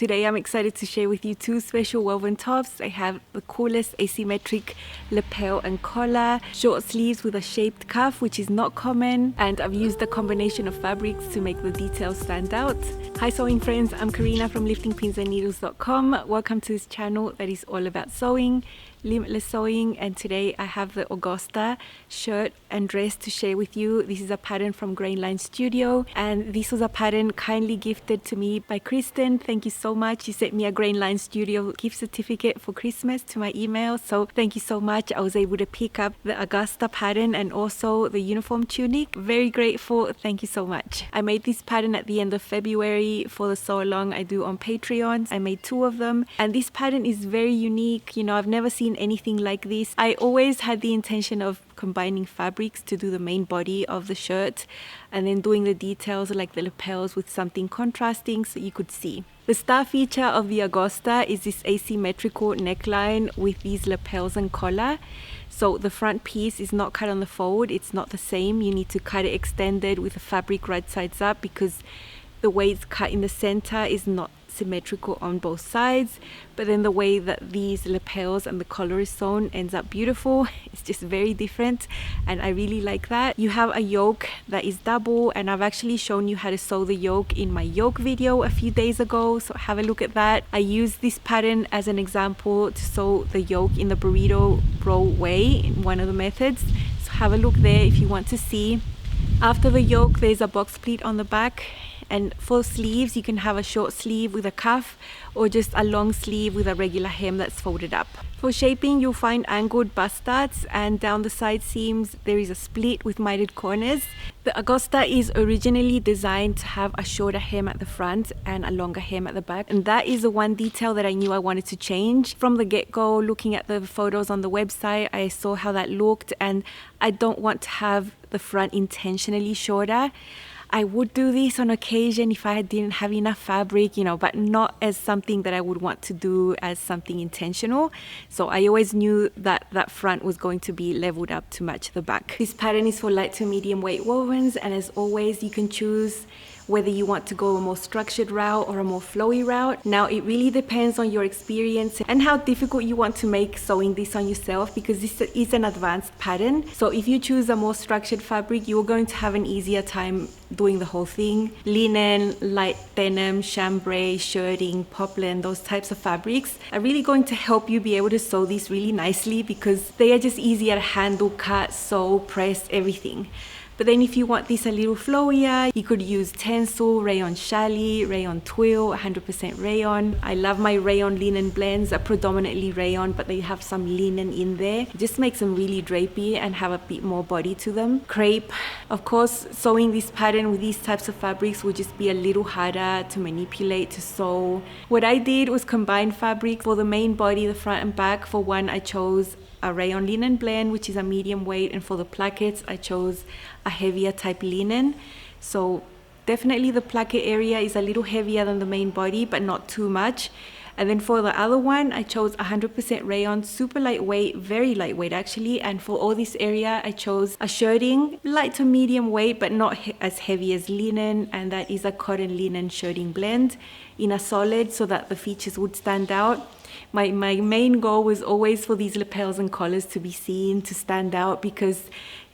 Today I'm excited to share with you two special woven tops. I have the coolest asymmetric lapel and collar, short sleeves with a shaped cuff, which is not common, and I've used a combination of fabrics to make the details stand out. Hi sewing friends, I'm Karina from liftingpinsandneedles.com. Welcome to this channel that is all about sewing, limitless sewing, and today I have the Augusta shirt and dress to share with you. This is a pattern from Grainline Studio, and this was a pattern kindly gifted to me by Kristen. Thank you so much. She sent me a Grainline Studio gift certificate for Christmas to my email, so thank you so much. I was able to pick up the Augusta pattern and also the uniform tunic. Very grateful. Thank you so much. I made this pattern at the end of February for the sew along I do on Patreon. I made two of them, and this pattern is very unique. You know, I've never seen anything like this. I always had the intention of combining fabrics to do the main body of the shirt and then doing the details like the lapels with something contrasting so you could see. The star feature of the Augusta is this asymmetrical neckline with these lapels and collar. So the front piece is not cut on the fold, it's not the same. You need to cut it extended with the fabric right sides up because the way it's cut in the center is not symmetrical on both sides, but then the way that these lapels and the collar is sewn ends up beautiful. It's just very different, and I really like that. You have a yoke that is double, and I've actually shown you how to sew the yoke in my yoke video a few days ago, so have a look at that. I used this pattern as an example to sew the yoke in the burrito roll way in one of the methods, so have a look there if you want to see. After the yoke, there's a box pleat on the back. And for sleeves, you can have a short sleeve with a cuff or just a long sleeve with a regular hem that's folded up. For shaping, you'll find angled bust studs, and down the side seams there is a split with mitered corners. The Augusta is originally designed to have a shorter hem at the front and a longer hem at the back, and that is the one detail that I knew I wanted to change. From the get-go, looking at the photos on the website, I saw how that looked, and I don't want to have the front intentionally shorter. I would do this on occasion if I didn't have enough fabric, you know, but not as something that I would want to do as something intentional. So I always knew that that front was going to be leveled up to match the back. This pattern is for light to medium weight wovens, and as always, you can choose whether you want to go a more structured route or a more flowy route. Now, it really depends on your experience and how difficult you want to make sewing this on yourself, because this is an advanced pattern. So if you choose a more structured fabric, you're going to have an easier time doing the whole thing. Linen, light denim, chambray, shirting, poplin, those types of fabrics are really going to help you be able to sew these really nicely because they are just easier to handle, cut, sew, press, everything. But then if you want this a little flowier, you could use tencel, rayon challis, rayon twill, 100% rayon. I love my rayon linen blends, are predominantly rayon, but they have some linen in there. It just makes them really drapey and have a bit more body to them. Crepe. Of course, sewing this pattern with these types of fabrics would just be a little harder to manipulate, to sew. What I did was combine fabric for the main body, the front and back. For one, I chose a rayon linen blend, which is a medium weight, and for the plackets I chose a heavier type linen. So definitely the placket area is a little heavier than the main body, but not too much. And then for the other one, I chose 100% rayon, super lightweight, very lightweight actually. And for all this area, I chose a shirting, light to medium weight, but not as heavy as linen. And that is a cotton linen shirting blend in a solid so that the features would stand out. My main goal was always for these lapels and collars to be seen, to stand out, because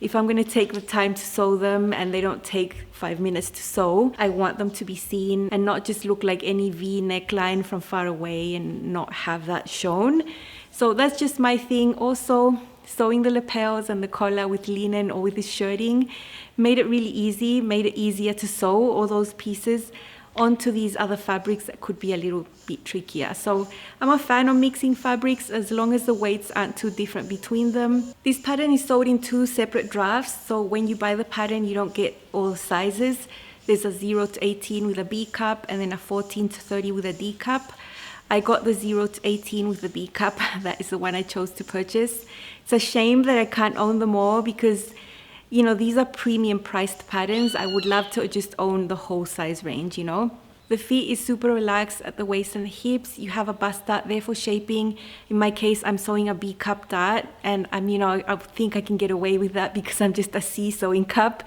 if I'm going to take the time to sew them and they don't take 5 minutes to sew, I want them to be seen and not just look like any V neckline from far away and not have that shown. So that's just my thing. Also, sewing the lapels and the collar with linen or with this shirting made it really easy, made it easier to sew all those pieces onto these other fabrics that could be a little bit trickier. So I'm a fan of mixing fabrics as long as the weights aren't too different between them. This pattern is sewed in 2 separate drafts, so when you buy the pattern you don't get all the sizes. There's a 0 to 18 with a B cup and then a 14 to 30 with a D cup. I got the 0 to 18 with the B cup. That is the one I chose to purchase. It's a shame that I can't own them all because, you know, these are premium priced patterns. I would love to just own the whole size range, you know. The feet is super relaxed at the waist and the hips. You have a bust dart there for shaping. In my case, I'm sewing a B cup dart, and I think I can get away with that because I'm just a C sewing cup.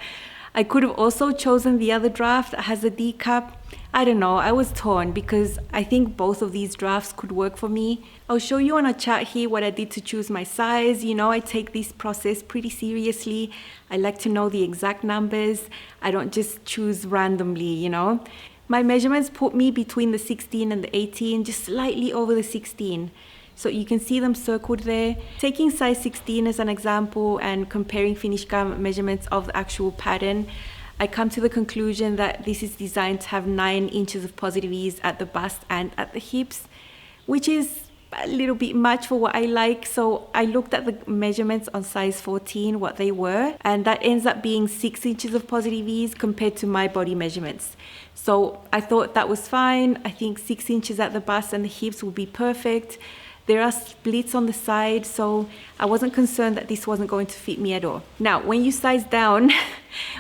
I could have also chosen the other draft that has a D cup. I don't know, I was torn because I think both of these drafts could work for me. I'll show you on a chart here what I did to choose my size. You know, I take this process pretty seriously. I like to know the exact numbers. I don't just choose randomly, you know. My measurements put me between the 16 and the 18, just slightly over the 16. So you can see them circled there. Taking size 16 as an example and comparing finished garment measurements of the actual pattern, I come to the conclusion that this is designed to have 9 inches of positive ease at the bust and at the hips, which is a little bit much for what I like. So I looked at the measurements on size 14, what they were, and that ends up being 6 inches of positive ease compared to my body measurements. So I thought that was fine. I think 6 inches at the bust and the hips would be perfect. There are splits on the side, so I wasn't concerned that this wasn't going to fit me at all. Now, when you size down,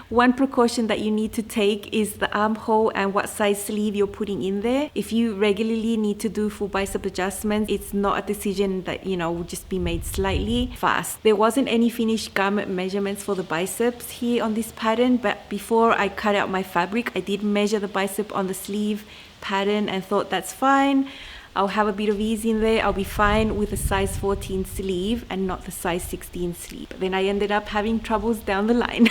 one precaution that you need to take is the armhole and what size sleeve you're putting in there. If you regularly need to do full bicep adjustments, it's not a decision that, you know, will just be made slightly fast. There wasn't any finished garment measurements for the biceps here on this pattern, but before I cut out my fabric, I did measure the bicep on the sleeve pattern and thought that's fine. I'll have a bit of ease in there. I'll be fine with a size 14 sleeve and not the size 16 sleeve. But then I ended up having troubles down the line.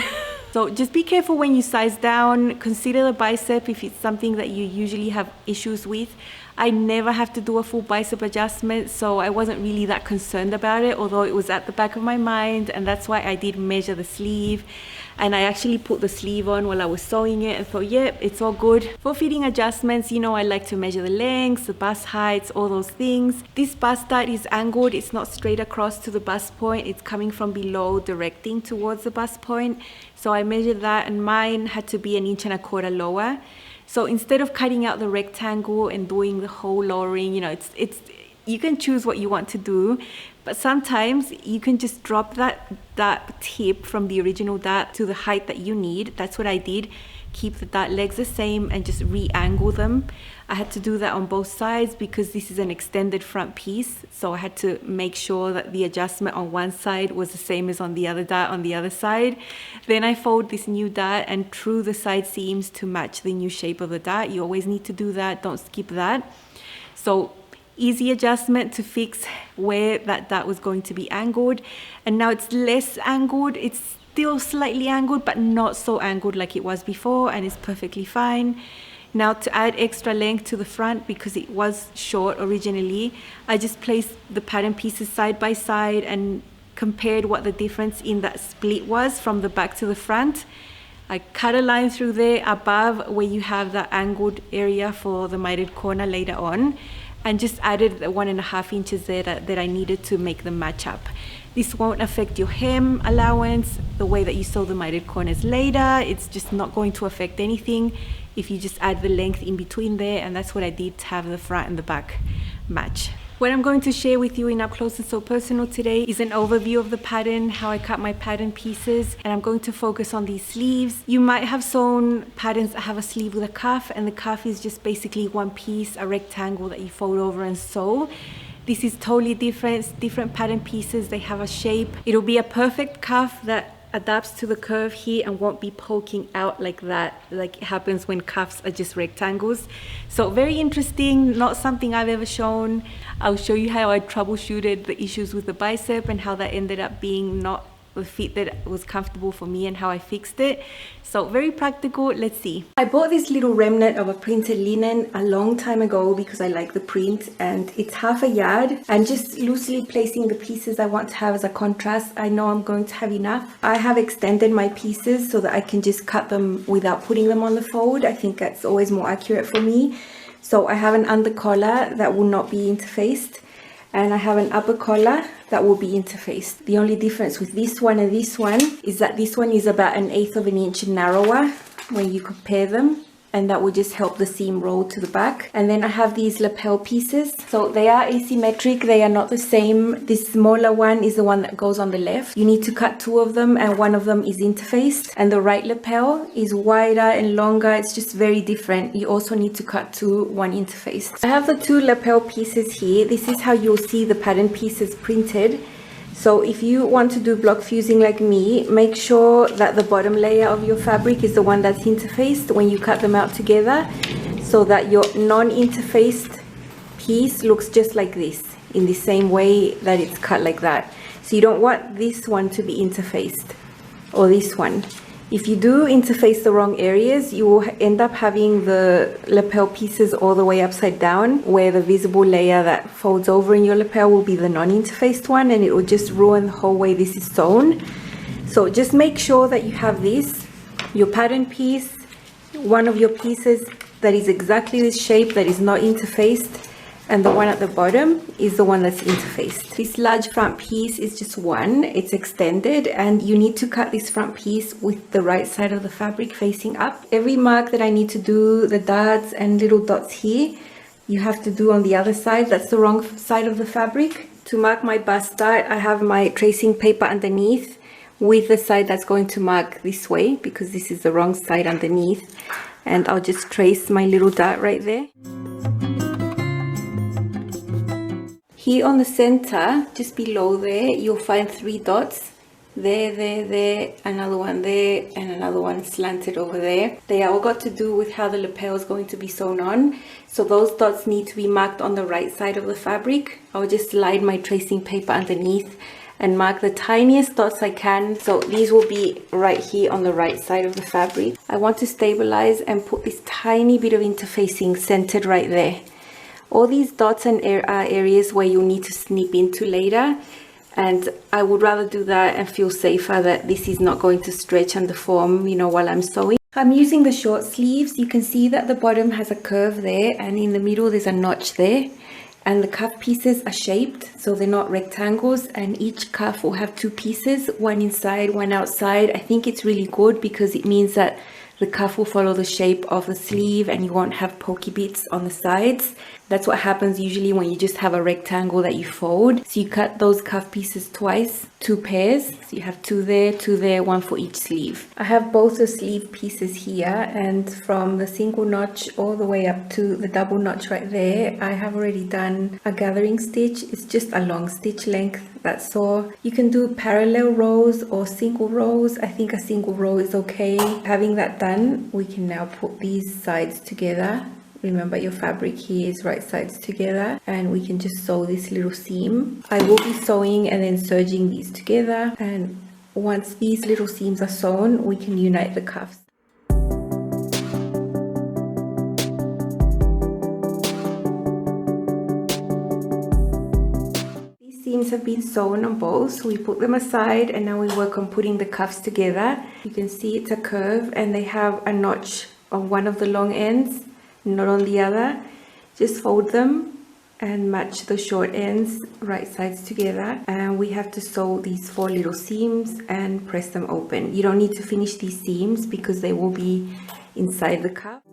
So just be careful when you size down. Consider the bicep if it's something that you usually have issues with. I never have to do a full bicep adjustment, so I wasn't really that concerned about it, although it was at the back of my mind, and that's why I did measure the sleeve. And I actually put the sleeve on while I was sewing it and thought, yeah, it's all good. For fitting adjustments, you know, I like to measure the lengths, the bust heights, all those things. This bust dart is angled. It's not straight across to the bust point. It's coming from below, directing towards the bust point. So I measured that, and mine had to be 1.25 inches lower. So instead of cutting out the rectangle and doing the whole lowering, you know, it's you can choose what you want to do, but sometimes you can just drop that tip from the original dart to the height that you need. That's what I did. Keep the dart legs the same and just re-angle them. I had to do that on both sides because this is an extended front piece, so I had to make sure that the adjustment on one side was the same as on the other dart on the other side. Then I fold this new dart and drew the side seams to match the new shape of the dart. You always need to do that, don't skip that. So easy adjustment to fix where that dart was going to be angled, and now it's less angled. It's still slightly angled, but not so angled like it was before, and it's perfectly fine. Now to add extra length to the front, because it was short originally, I just placed the pattern pieces side by side and compared what the difference in that split was from the back to the front. I cut a line through there above where you have the angled area for the mitered corner later on, and just added the 1.5 inches there that I needed to make them match up. This won't affect your hem allowance, the way that you sew the mitered corners later. It's just not going to affect anything if you just add the length in between there, and that's what I did to have the front and the back match. What I'm going to share with you in Up Close and So Personal today is an overview of the pattern, how I cut my pattern pieces, and I'm going to focus on these sleeves. You might have sewn patterns that have a sleeve with a cuff, and the cuff is just basically one piece, a rectangle that you fold over and sew. This is totally different. Different pattern pieces, they have a shape. It'll be a perfect cuff that adapts to the curve here and won't be poking out like that, like it happens when cuffs are just rectangles. So very interesting, not something I've ever shown. I'll show you how I troubleshooted the issues with the bicep and how that ended up being not the fit that was comfortable for me and how I fixed it. So very practical. Let's see. I bought this little remnant of a printed linen a long time ago because I like the print, and it's 1/2 yard. I'm just loosely placing the pieces I want to have as a contrast. I know I'm going to have enough. I have extended my pieces so that I can just cut them without putting them on the fold. I think that's always more accurate for me. So I have an under collar that will not be interfaced, and I have an upper collar that will be interfaced. The only difference with this one and this one is that this one is about 1/8 of an inch narrower when you compare them, and that will just help the seam roll to the back. And then I have these lapel pieces. So they are asymmetric, they are not the same. This smaller one is the one that goes on the left. You need to cut 2 of them, and one of them is interfaced. And the right lapel is wider and longer. It's just very different. You also need to cut 2, one interfaced. I have the 2 lapel pieces here. This is how you'll see the pattern pieces printed. So if you want to do block fusing like me, make sure that the bottom layer of your fabric is the one that's interfaced when you cut them out together, so that your non-interfaced piece looks just like this, in the same way that it's cut like that. So you don't want this one to be interfaced, or this one. If you do interface the wrong areas, you will end up having the lapel pieces all the way upside down, where the visible layer that folds over in your lapel will be the non-interfaced one, and it will just ruin the whole way this is sewn. So just make sure that you have this, your pattern piece, one of your pieces that is exactly this shape, that is not interfaced, and the one at the bottom is the one that's interfaced. This large front piece is just one, it's extended, and you need to cut this front piece with the right side of the fabric facing up. Every mark that I need to do, the darts and little dots here, you have to do on the other side. That's the wrong side of the fabric. To mark my bust dart, I have my tracing paper underneath with the side that's going to mark this way, because this is the wrong side underneath, and I'll just trace my little dart right there. Here on the center, just below there, you'll find 3 dots. There, another one there, and another one slanted over there. They all got to do with how the lapel is going to be sewn on. So those dots need to be marked on the right side of the fabric. I'll just slide my tracing paper underneath and mark the tiniest dots I can. So these will be right here on the right side of the fabric. I want to stabilize and put this tiny bit of interfacing centered right there. All these dots and areas where you'll need to snip into later, and I would rather do that and feel safer that this is not going to stretch and deform, you know, while I'm sewing. I'm using the short sleeves. You can see that the bottom has a curve there, and in the middle there's a notch there, and the cuff pieces are shaped so they're not rectangles, and each cuff will have 2 pieces, one inside, one outside. I think it's really good because it means that the cuff will follow the shape of the sleeve and you won't have pokey bits on the sides. That's what happens usually when you just have a rectangle that you fold. So you cut those cuff pieces twice, 2 pairs. So you have 2 there, 1 for each sleeve. I have both the sleeve pieces here, and from the single notch all the way up to the double notch right there, I have already done a gathering stitch. It's just a long stitch length, that's all. You can do parallel rows or single rows. I think a single row is okay. Having that done, we can now put these sides together. Remember, your fabric here is right sides together, and we can just sew this little seam. I will be sewing and then serging these together, and once these little seams are sewn, we can unite the cuffs. These seams have been sewn on both, so we put them aside, and now we work on putting the cuffs together. You can see it's a curve, and they have a notch on one of the long ends, not on the other. Just fold them and match the short ends right sides together, and we have to sew these 4 little seams and press them open. You don't need to finish these seams because they will be inside the cuff.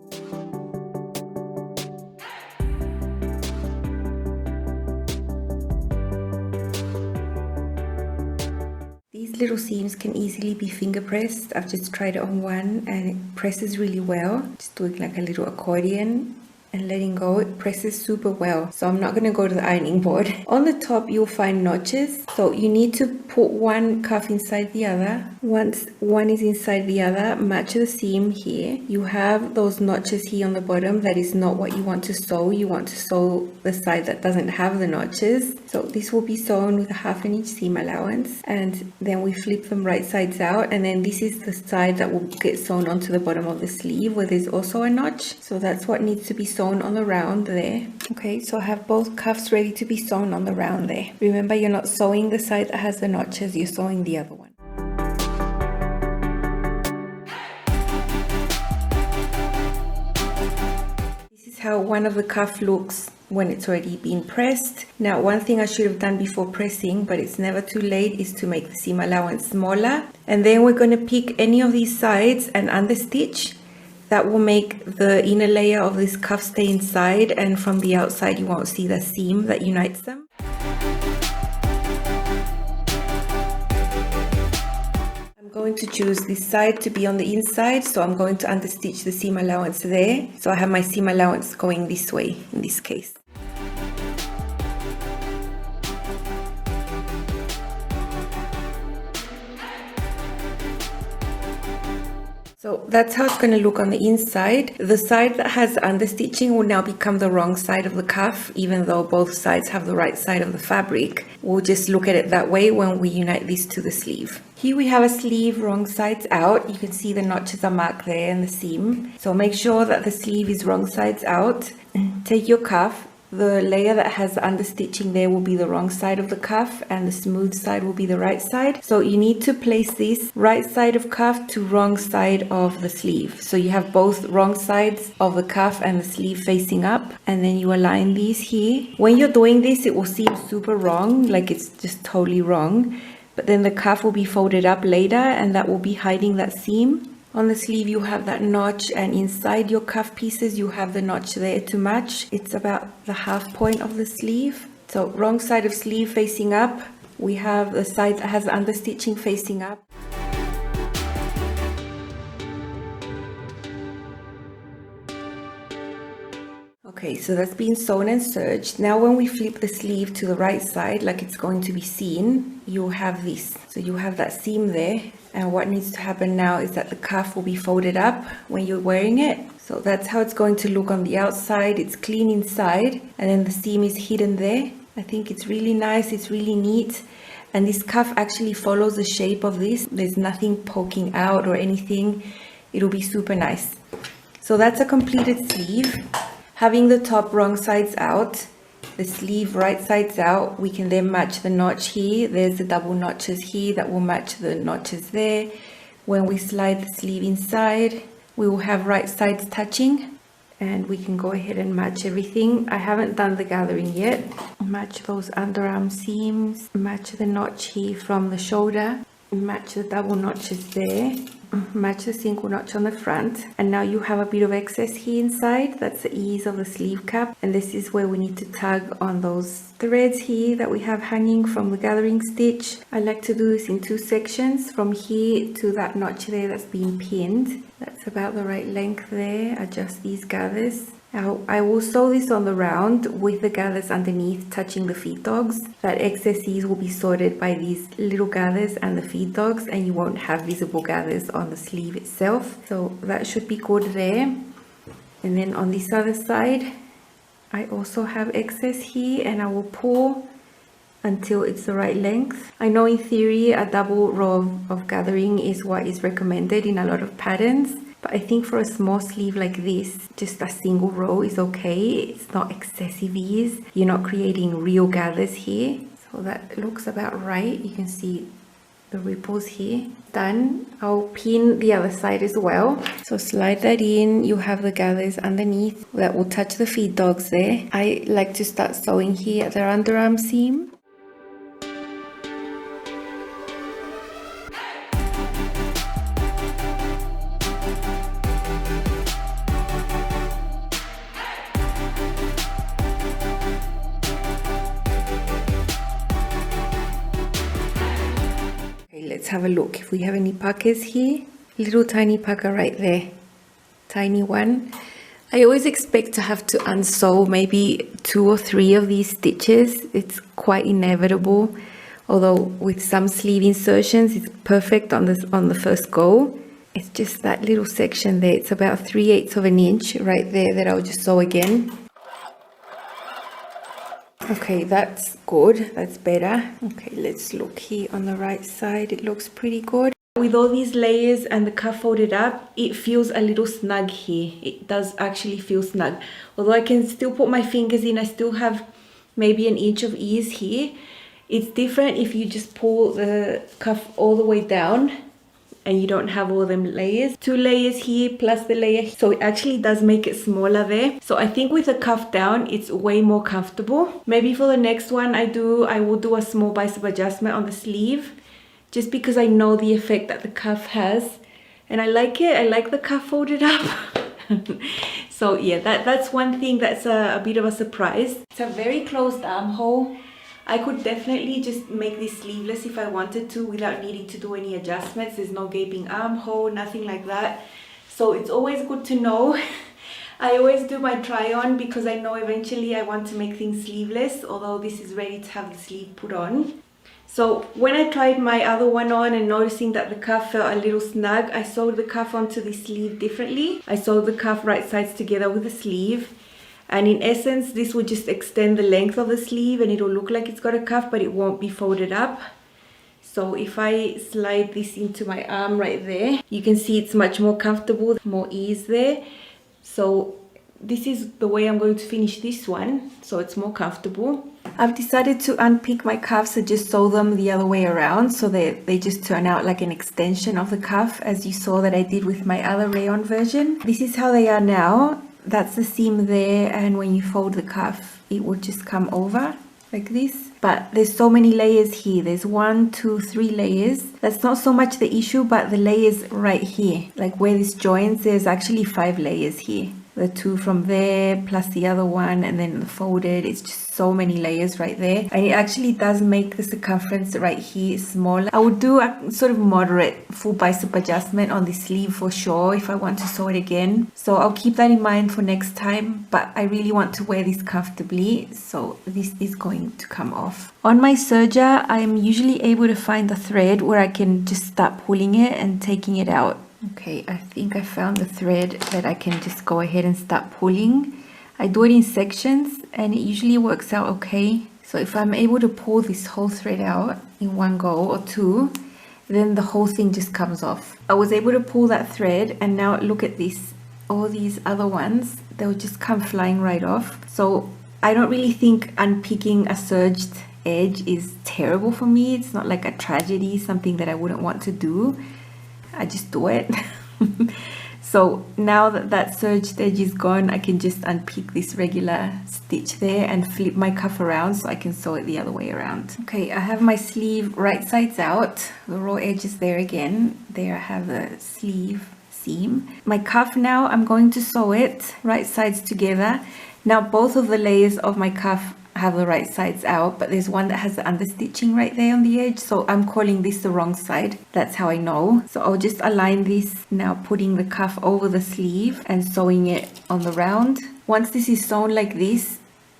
These little seams can easily be finger pressed. I've just tried it on one and it presses really well. Just doing like a little accordion and letting go, it presses super well. So I'm not going to go to the ironing board. On the top you'll find notches, so you need to put one cuff inside the other. Once one is inside the other, match the seam here. You have those notches here on the bottom. That is not what you want to sew. You want to sew the side that doesn't have the notches. So this will be sewn with a 1/2 inch seam allowance, and then we flip them right sides out, and then this is the side that will get sewn onto the bottom of the sleeve where there's also a notch. So that's what needs to be sewn on the round there. Okay, so I have both cuffs ready to be sewn on the round there. Remember, you're not sewing the side that has the notches, you're sewing the other one. This is how one of the cuff looks when it's already been pressed. Now, one thing I should have done before pressing, but it's never too late, is to make the seam allowance smaller. And then we're going to pick any of these sides and understitch. That will make the inner layer of this cuff stay inside, and from the outside you won't see the seam that unites them. I'm going to choose this side to be on the inside, so I'm going to understitch the seam allowance there. So I have my seam allowance going this way in this case. So that's how it's going to look on the inside. The side that has understitching will now become the wrong side of the cuff, even though both sides have the right side of the fabric. We'll just look at it that way when we unite this to the sleeve. Here we have a sleeve wrong sides out. You can see the notches are marked there and the seam. So make sure that the sleeve is wrong sides out. Take your cuff. The layer that has understitching there will be the wrong side of the cuff and the smooth side will be the right side. So you need to place this right side of cuff to wrong side of the sleeve. So you have both wrong sides of the cuff and the sleeve facing up, and then you align these here. When you're doing this, it will seem super wrong, like it's just totally wrong. But then the cuff will be folded up later and that will be hiding that seam. On the sleeve you have that notch, and inside your cuff pieces you have the notch there to match. It's about the half point of the sleeve. So wrong side of sleeve facing up. We have the side that has understitching facing up. Okay, so that's been sewn and serged. Now when we flip the sleeve to the right side, like it's going to be seen, you'll have this. So you have that seam there. And what needs to happen now is that the cuff will be folded up when you're wearing it. So that's how it's going to look on the outside. It's clean inside, and then the seam is hidden there. I think it's really nice, it's really neat. And this cuff actually follows the shape of this. There's nothing poking out or anything. It'll be super nice. So that's a completed sleeve. Having the top wrong sides out, the sleeve right sides out, we can then match the notch here. There's the double notches here that will match the notches there. When we slide the sleeve inside, we will have right sides touching, and we can go ahead and match everything. I haven't done the gathering yet. Match those underarm seams, match the notch here from the shoulder, match the double notches there, match the single notch on the front, and now you have a bit of excess here inside. That's the ease of the sleeve cap, and this is where we need to tug on those threads here that we have hanging from the gathering stitch. I like to do this in two sections, from here to that notch there that's been pinned. That's about the right length there. Adjust these gathers. Now I will sew this on the round with the gathers underneath touching the feed dogs. That excess ease will be sorted by these little gathers and the feed dogs, and you won't have visible gathers on the sleeve itself. So that should be good there. And then on this other side, I also have excess here, and I will pull until it's the right length. I know in theory a double row of gathering is what is recommended in a lot of patterns, but I think for a small sleeve like this, just a single row is okay. It's not excessive ease. You're not creating real gathers here. So that looks about right. You can see the ripples here. Done. I'll pin the other side as well. So slide that in. You have the gathers underneath that will touch the feed dogs there. I like to start sewing here at their underarm seam. Let's have a look if we have any puckers here. Little tiny pucker right there, tiny one. I always expect to have to unsew maybe 2 or 3 of these stitches. It's quite inevitable, although with some sleeve insertions it's perfect on the first go. It's just that little section there. It's about 3/8 of an inch right there that I'll just sew again. Okay, that's good, that's better. Okay, let's look here on the right side. It looks pretty good. With all these layers and the cuff folded up, it feels a little snug here. It does actually feel snug. Although I can still put my fingers in, I still have maybe an inch of ease here. It's different if you just pull the cuff all the way down and you don't have all them layers. 2 layers here plus the layer, so it actually does make it smaller there. So I think with the cuff down it's way more comfortable. Maybe for the next one I will do a small bicep adjustment on the sleeve, just because I know the effect that the cuff has, and I like it. I like the cuff folded up. So yeah, that's one thing that's a bit of a surprise. It's a very closed armhole. I could definitely just make this sleeveless if I wanted to without needing to do any adjustments. There's no gaping armhole, nothing like that. So it's always good to know. I always do my try on because I know eventually I want to make things sleeveless, although this is ready to have the sleeve put on. So when I tried my other one on and noticing that the cuff felt a little snug, I sewed the cuff onto the sleeve differently. I sewed the cuff right sides together with the sleeve. And in essence, this will just extend the length of the sleeve and it'll look like it's got a cuff, but it won't be folded up. So if I slide this into my arm right there, you can see it's much more comfortable, more ease there. So this is the way I'm going to finish this one, so it's more comfortable. I've decided to unpick my cuffs and just sew them the other way around so that they just turn out like an extension of the cuff, as you saw that I did with my other rayon version. This is how they are now. That's the seam there, and when you fold the cuff, it will just come over like this. But there's so many layers here. There's 1, 2, 3 layers. That's not so much the issue, but the layers right here, like where this joins, there's actually 5 layers here. The 2 from there plus the other one, and then the folded. It's just so many layers right there, and it actually does make the circumference right here smaller. I would do a sort of moderate full bicep adjustment on the sleeve for sure if I want to sew it again, so I'll keep that in mind for next time. But I really want to wear this comfortably, so this is going to come off. On my serger, I am usually able to find the thread where I can just start pulling it and taking it out. Okay, I think I found the thread that I can just go ahead and start pulling. I do it in sections and it usually works out okay. So if I'm able to pull this whole thread out in one go or two, then the whole thing just comes off. I was able to pull that thread, and now look at this. All these other ones, they'll just come flying right off. So I don't really think unpicking a serged edge is terrible for me. It's not like a tragedy, something that I wouldn't want to do. I just do it. So now that that serged edge is gone, I can just unpick this regular stitch there and flip my cuff around so I can sew it the other way around. Okay, I have my sleeve right sides out. The raw edge is there again. There I have the sleeve seam. My cuff now, I'm going to sew it right sides together. Now both of the layers of my cuff have the right sides out, but there's one that has the understitching right there on the edge, so I'm calling this the wrong side. That's how I know. So I'll just align this now, putting the cuff over the sleeve and sewing it on the round. Once this is sewn like this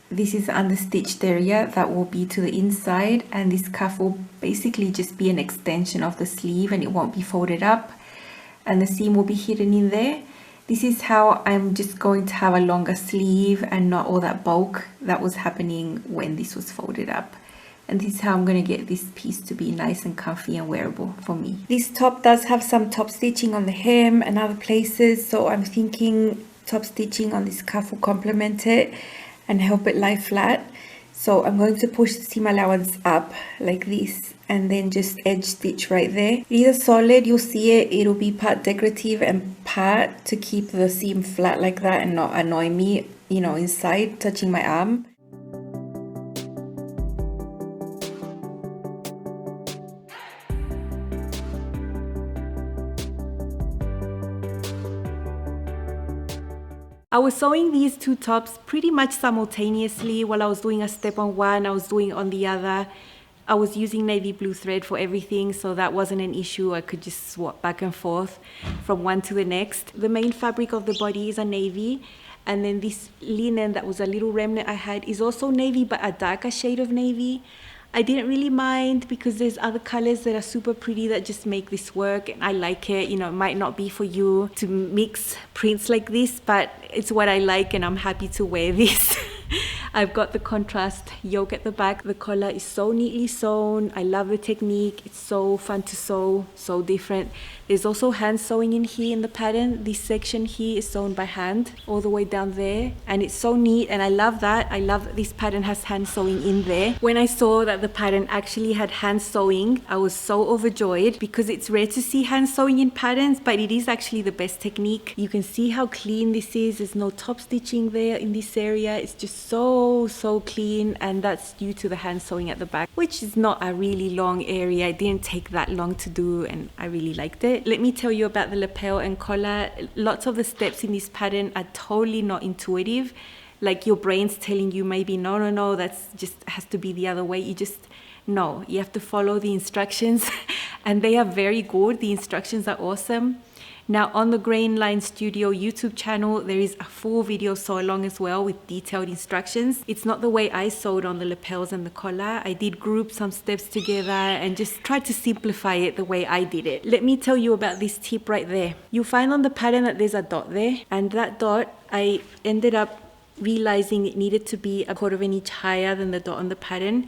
is the understitched area that will be to the inside, and this cuff will basically just be an extension of the sleeve and it won't be folded up, and the seam will be hidden in there. This is how I'm just going to have a longer sleeve and not all that bulk that was happening when this was folded up. And this is how I'm going to get this piece to be nice and comfy and wearable for me. This top does have some top stitching on the hem and other places, so I'm thinking top stitching on this cuff will complement it and help it lie flat. So I'm going to push the seam allowance up like this and then just edge stitch right there. It is solid, you'll see it, it'll be part decorative and part to keep the seam flat like that and not annoy me, you know, inside touching my arm. I was sewing these two tops pretty much simultaneously. While I was doing a step on one, I was doing on the other. I was using navy blue thread for everything, so that wasn't an issue. I could just swap back and forth from one to the next. The main fabric of the body is a navy, and then this linen that was a little remnant I had is also navy, but a darker shade of navy. I didn't really mind because there's other colors that are super pretty that just make this work, and I like it. You know, it might not be for you to mix prints like this, but it's what I like and I'm happy to wear this. I've got the contrast yoke at the back. The collar is so neatly sewn. I love the technique. It's so fun to sew, so different. There's also hand sewing in here in the pattern. This section here is sewn by hand all the way down there, and it's so neat, and I love that. I love that this pattern has hand sewing in there. When I saw that the pattern actually had hand sewing, I was so overjoyed because it's rare to see hand sewing in patterns, but it is actually the best technique. You can see how clean this is. There's no top stitching there in this area. It's just so clean, and that's due to the hand sewing at the back, which is not a really long area. It didn't take that long to do, and I really liked it. Let me tell you about the lapel and collar. Lots of the steps in this pattern are totally not intuitive. Like your brain's telling you maybe no, that's just has to be the other way. No, you have to follow the instructions and they are very good. The instructions are awesome. Now on the Grainline Studio YouTube channel, there is a full video sew along as well with detailed instructions. It's not the way I sewed on the lapels and the collar. I did group some steps together and just tried to simplify it the way I did it. Let me tell you about this tip right there. You'll find on the pattern that there's a dot there, and that dot, I ended up realizing it needed to be 1/4 inch higher than the dot on the pattern.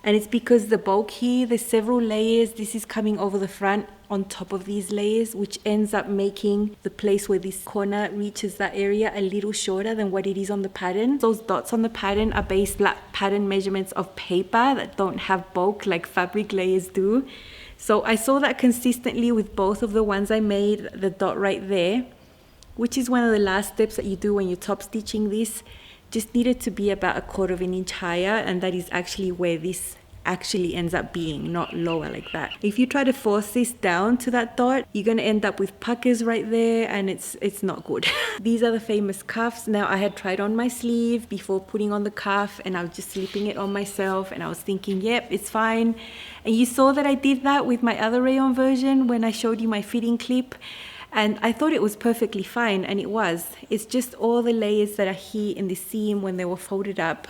And it's because the bulk here, there's several layers. This is coming over the front on top of these layers, which ends up making the place where this corner reaches that area a little shorter than what it is on the pattern. Those dots on the pattern are based flat pattern measurements of paper that don't have bulk like fabric layers do. So I saw that consistently with both of the ones I made, the dot right there, which is one of the last steps that you do when you're top stitching this. Just needed to be about 1/4 inch higher, and that is actually where this actually ends up being, not lower like that. If you try to force this down to that dot, you're going to end up with puckers right there, and it's not good. These are the famous cuffs. Now I had tried on my sleeve before putting on the cuff, and I was just slipping it on myself, and I was thinking, yep, it's fine. And you saw that I did that with my other Rayon version when I showed you my fitting clip. And I thought it was perfectly fine, and it was. It's just all the layers that are here in the seam when they were folded up.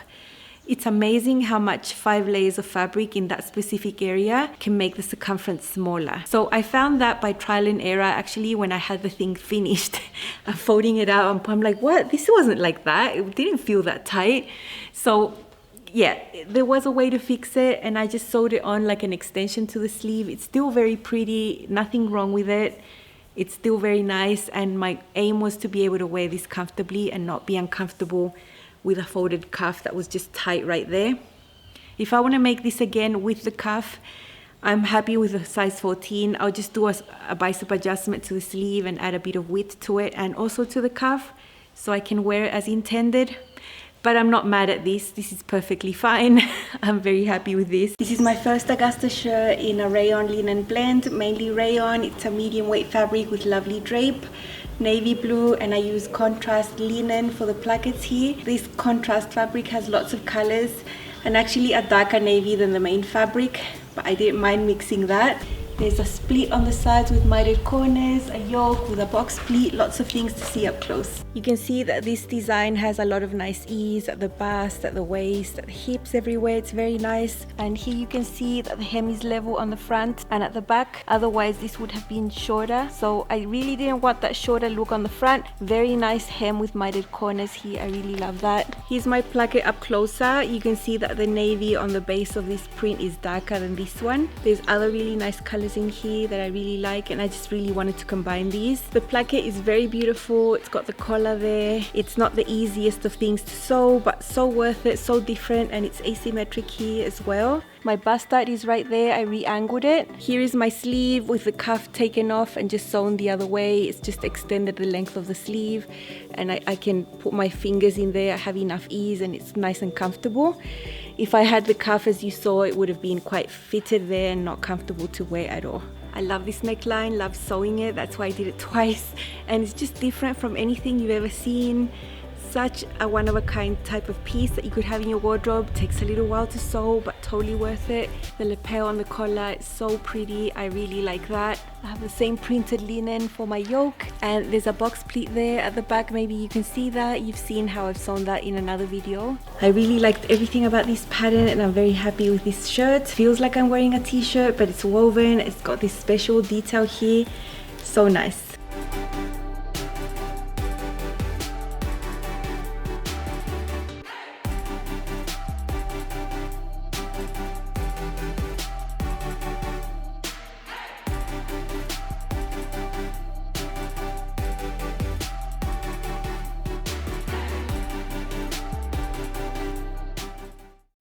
It's amazing how much 5 layers of fabric in that specific area can make the circumference smaller. So I found that by trial and error, actually, when I had the thing finished. I'm folding it out, I'm like, what? This wasn't like that. It didn't feel that tight. So yeah, there was a way to fix it, and I just sewed it on like an extension to the sleeve. It's still very pretty, nothing wrong with it. It's still very nice, and my aim was to be able to wear this comfortably and not be uncomfortable with a folded cuff that was just tight right there. If I want to make this again with the cuff, I'm happy with a size 14. I'll just do a bicep adjustment to the sleeve and add a bit of width to it and also to the cuff so I can wear it as intended. But I'm not mad at this. This is perfectly fine. I'm very happy with this. This is my first Augusta shirt in a rayon linen blend, mainly rayon. It's a medium weight fabric with lovely drape, navy blue, and I use contrast linen for the plackets here. This contrast fabric has lots of colors and actually a darker navy than the main fabric, but I didn't mind mixing that. There's a split on the sides with mitered corners, a yoke with a box split, lots of things to see up close. You can see that this design has a lot of nice ease at the bust, at the waist, at the hips, everywhere. It's very nice. And here you can see that the hem is level on the front and at the back. Otherwise this would have been shorter. So I really didn't want that shorter look on the front. Very nice hem with mitered corners here. I really love that. Here's my placket up closer. You can see that the navy on the base of this print is darker than this one. There's other really nice colors in here that I really like, and I just really wanted to combine these. The placket is very beautiful. It's got the collar there. It's not the easiest of things to sew, but so worth it, so different, and it's asymmetric here as well. My bust start is right there. I re-angled it. Here is my sleeve with the cuff taken off and just sewn the other way. It's just extended the length of the sleeve, and I can put my fingers in there. I have enough ease and it's nice and comfortable. If I had the cuff as you saw, it would have been quite fitted there and not comfortable to wear at all. I love this neckline, love sewing it. That's why I did it twice, and it's just different from anything you've ever seen. Such a one-of-a-kind type of piece that you could have in your wardrobe. Takes a little while to sew, but totally worth it. The lapel on the collar is so pretty. I really like that. I have the same printed linen for my yoke, and there's a box pleat there at the back. Maybe you can see that. You've seen how I've sewn that in another video. I really liked everything about this pattern, and I'm very happy with this shirt. Feels like I'm wearing a t-shirt, but it's woven. It's got this special detail here. So nice.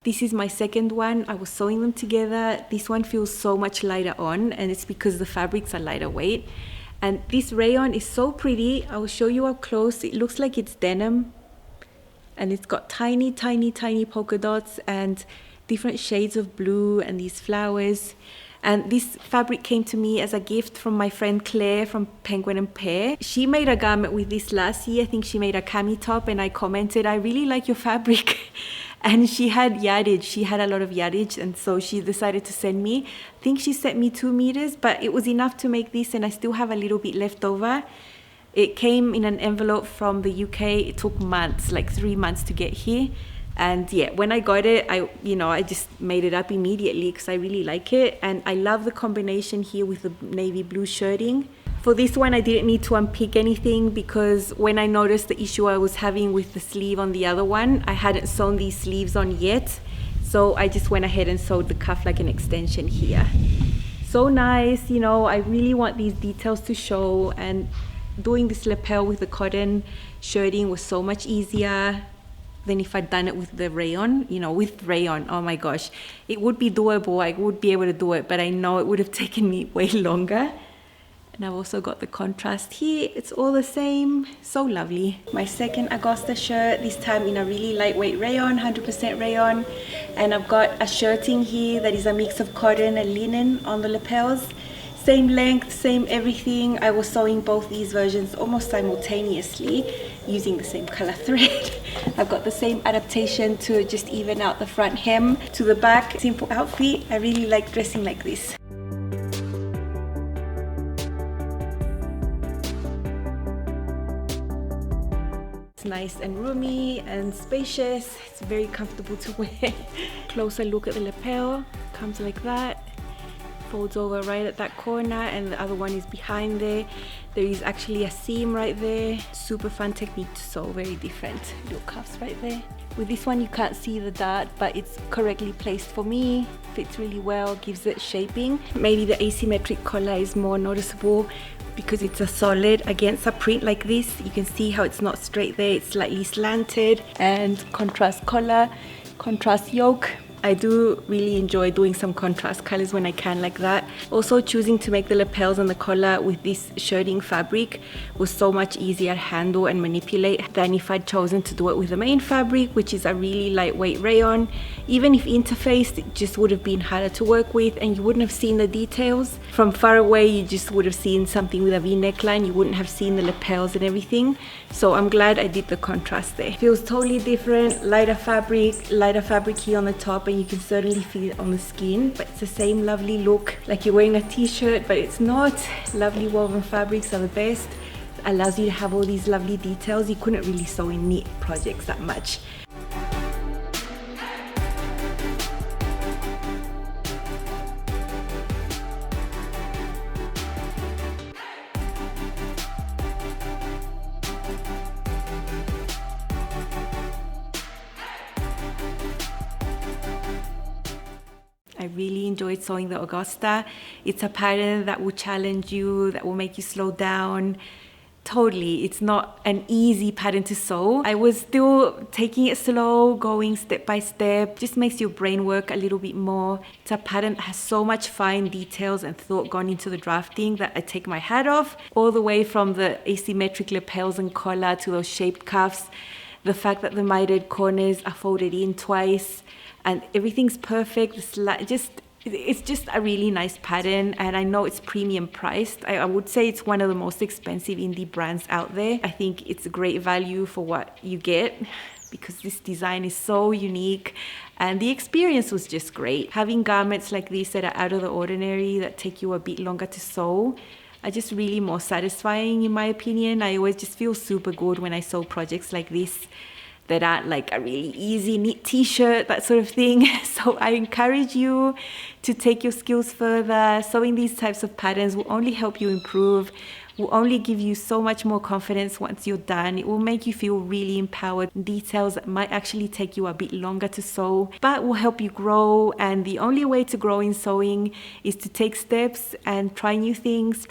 This is my second one. I was sewing them together. This one feels so much lighter on, and it's because the fabrics are lighter weight. And this rayon is so pretty. I will show you up close. It looks like it's denim, and it's got tiny, tiny, tiny polka dots and different shades of blue and these flowers. And this fabric came to me as a gift from my friend Claire from Penguin and Pear. She made a garment with this last year. I think she made a cami top, and I commented, I really like your fabric. and she had yardage. She had a lot of yardage, and so she decided to send me, I think she sent me 2 meters, but it was enough to make this, and I still have a little bit left over. It came in an envelope from the UK. It took months, like 3 months to get here. And yeah, when I got it, I just made it up immediately because I really like it. And I love the combination here with the navy blue shirting. For this one, I didn't need to unpick anything because when I noticed the issue I was having with the sleeve on the other one, I hadn't sewn these sleeves on yet. So I just went ahead and sewed the cuff like an extension here. So nice, I really want these details to show, and doing this lapel with the cotton shirting was so much easier than if I'd done it with the rayon. With rayon, oh my gosh, it would be doable. I would be able to do it, but I know it would have taken me way longer. And I've also got the contrast here. It's all the same, so lovely. My second Augusta shirt, this time in a really lightweight rayon, 100% rayon. And I've got a shirting here that is a mix of cotton and linen on the lapels. Same length, same everything. I was sewing both these versions almost simultaneously using the same color thread. I've got the same adaptation to just even out the front hem to the back. Simple outfit. I really like dressing like this. It's nice and roomy and spacious. It's very comfortable to wear. Closer look at the lapel. Comes like that. Folds over right at that corner, and the other one is behind there. There is actually a seam right there. Super fun technique to sew, very different. Little cuffs right there. With this one you can't see the dart, but it's correctly placed for me. Fits really well, gives it shaping. Maybe the asymmetric collar is more noticeable because it's a solid against a print like this. You can see how it's not straight there, it's slightly slanted. And contrast collar, contrast yoke. I do really enjoy doing some contrast colors when I can like that. Also, choosing to make the lapels and the collar with this shirting fabric was so much easier to handle and manipulate than if I'd chosen to do it with the main fabric, which is a really lightweight rayon. Even if interfaced, it just would have been harder to work with, and you wouldn't have seen the details. From far away, you just would have seen something with a V neckline. You wouldn't have seen the lapels and everything. So I'm glad I did the contrast there. Feels totally different, lighter fabric here on the top, and you can certainly feel it on the skin, but it's the same lovely look, like you're wearing a t-shirt, but it's not. Lovely woven fabrics are the best. It allows you to have all these lovely details. You couldn't really sew in knit projects that much. I really enjoyed sewing the Augusta. It's a pattern that will challenge you, that will make you slow down. Totally, it's not an easy pattern to sew. I was still taking it slow, going step by step. Just makes your brain work a little bit more. It's a pattern that has so much fine details and thought gone into the drafting that I take my hat off. All the way from the asymmetric lapels and collar to those shaped cuffs. The fact that the mitered corners are folded in twice. And everything's perfect. It's just a really nice pattern, and I know it's premium priced. I would say it's one of the most expensive indie brands out there. I think it's a great value for what you get because this design is so unique, and the experience was just great. Having garments like this that are out of the ordinary, that take you a bit longer to sew, are just really more satisfying in my opinion. I always just feel super good when I sew projects like this that aren't like a really easy knit t-shirt, that sort of thing. So I encourage you to take your skills further. Sewing these types of patterns will only help you improve, will only give you so much more confidence once you're done. It will make you feel really empowered. Details that might actually take you a bit longer to sew, but will help you grow. And the only way to grow in sewing is to take steps and try new things.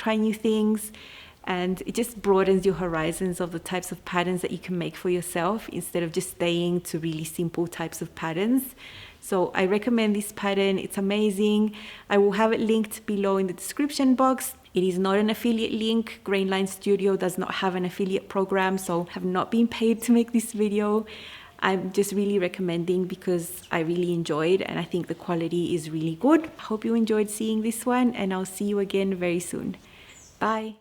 And it just broadens your horizons of the types of patterns that you can make for yourself instead of just staying to really simple types of patterns. So I recommend this pattern. It's amazing. I will have it linked below in the description box. It is not an affiliate link. Grainline Studio does not have an affiliate program, so I have not been paid to make this video. I'm just really recommending because I really enjoyed, and I think the quality is really good. I hope you enjoyed seeing this one, and I'll see you again very soon. Bye.